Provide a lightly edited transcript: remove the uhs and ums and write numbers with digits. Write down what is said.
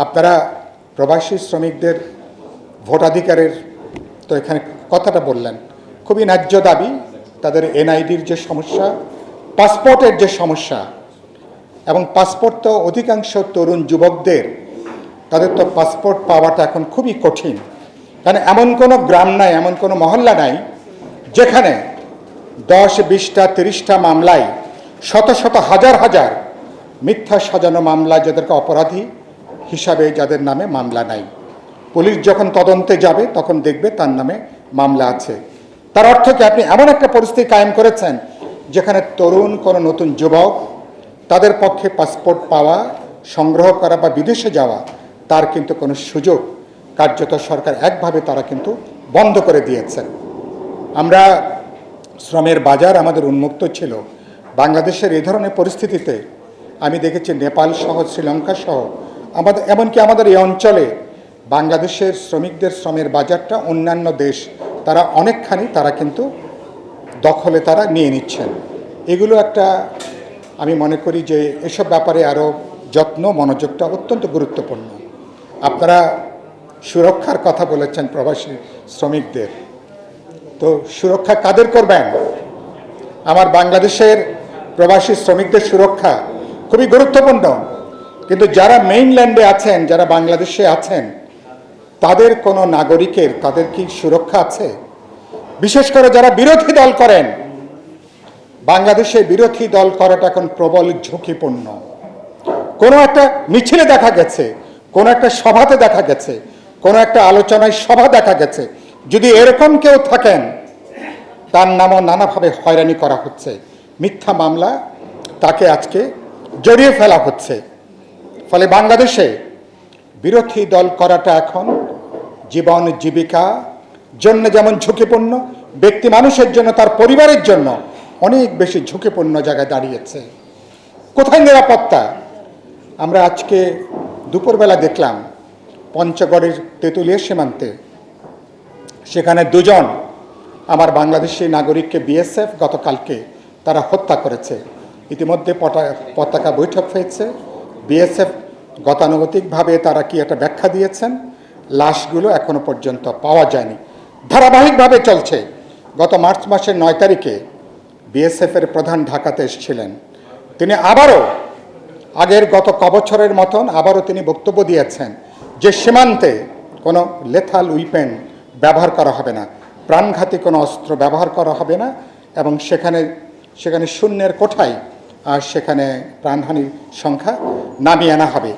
আপনারা প্রবাসী শ্রমিকদের ভোটাধিকারের তো এখানে কথাটা বললেন, খুবই ন্যায্য দাবি। তাদের এনআইডির যে সমস্যা, পাসপোর্টের যে সমস্যা, এবং পাসপোর্ট তো অধিকাংশ তরুণ যুবকদের, তাদের তো পাসপোর্ট পাওয়াটা এখন খুবই কঠিন। কারণ এমন কোনো গ্রাম নাই, এমন কোনো মহল্লা নাই যেখানে 10, 20টা 30টা মামলায় শত শত হাজার হাজার মিথ্যা সাজানো মামলা, যাদেরকে অপরাধী হিসাবে যাদের নামে মামলা নাই। পুলিশ যখন তদন্তে যাবে তখন দেখবে তার নামে মামলা আছে। তার অর্থ কি আপনি এমন একটা পরিস্থিতি কায়েম করেছেন যেখানে তরুণ কোনো নতুন যুবক, তাদের পক্ষে পাসপোর্ট পাওয়া, সংগ্রহ করা বা বিদেশে যাওয়া, তার কিন্তু কোনো সুযোগ কার্যত সরকার একভাবে তারা কিন্তু বন্ধ করে দিয়েছেন। আমরা শ্রমের বাজার আমাদের উন্মুক্ত ছিল। বাংলাদেশের এই ধরনের পরিস্থিতিতে আমি দেখেছি নেপাল সহ, শ্রীলঙ্কা সহ, আমাদের এমনকি আমাদের এই অঞ্চলে বাংলাদেশের শ্রমিকদের শ্রমের বাজারটা অন্যান্য দেশ তারা অনেকখানি তারা কিন্তু দখলে তারা নিয়ে নিচ্ছেন। এগুলো একটা, আমি মনে করি যে এসব ব্যাপারে আরও যত্ন, মনোযোগটা অত্যন্ত গুরুত্বপূর্ণ। আপনারা সুরক্ষার কথা বলেছেন প্রবাসী শ্রমিকদের, তো সুরক্ষা কাদের করবেন? আমার বাংলাদেশের প্রবাসী শ্রমিকদের সুরক্ষা খুবই গুরুত্বপূর্ণ, কিন্তু যারা মেইনল্যান্ডে আছেন, যারা বাংলাদেশে আছেন, তাদের কোনো নাগরিকের, তাদের কি সুরক্ষা আছে? বিশেষ করে যারা বিরোধী দল করেন, বাংলাদেশে বিরোধী দল করাটা এখন প্রবল ঝুঁকিপূর্ণ। কোনো একটা মিছিলে দেখা গেছে, কোনো একটা সভাতে দেখা গেছে, কোনো একটা আলোচনায় সভা দেখা গেছে, যদি এরকম কেউ থাকেন, তার নামও নানাভাবে হয়রানি করা হচ্ছে, মিথ্যা মামলা তাকে আজকে জড়িয়ে ফেলা হচ্ছে। ফলে বাংলাদেশে বিরোধী দল করাটা এখন জীবন জীবিকা জন্য যেমন ঝুঁকিপূর্ণ, ব্যক্তি মানুষের জন্য, তার পরিবারের জন্য অনেক বেশি ঝুঁকিপূর্ণ জায়গায় দাঁড়িয়েছে। কোথায় নিরাপত্তা? আমরা আজকে দুপুরবেলা দেখলাম পঞ্চগড়ের তেঁতুলিয়া সীমান্তে, সেখানে 2 জন আমার বাংলাদেশি নাগরিককে বিএসএফ গতকালকে তারা হত্যা করেছে। ইতিমধ্যে পতাকা বৈঠক হয়েছে। বিএসএফ গতানুগতিকভাবে তারা কি একটা ব্যাখ্যা দিয়েছেন, লাশগুলো এখনো পর্যন্ত পাওয়া যায়নি। ধারাবাহিকভাবে চলছে। গত মার্চ মাসের 9 তারিখে বিএসএফের প্রধান ঢাকাতে এসেছিলেন। তিনি আবারও আগের গত কবছরের মতন আবারও তিনি বক্তব্য দিয়েছেন যে সীমান্তে কোনো লেথাল উইপেন ব্যবহার করা হবে না, প্রাণঘাতী কোনো অস্ত্র ব্যবহার করা হবে না, এবং সেখানে শূন্যের কোঠায় আর সেখানে প্রাণহানির সংখ্যা নামিয়ে আনা হবে।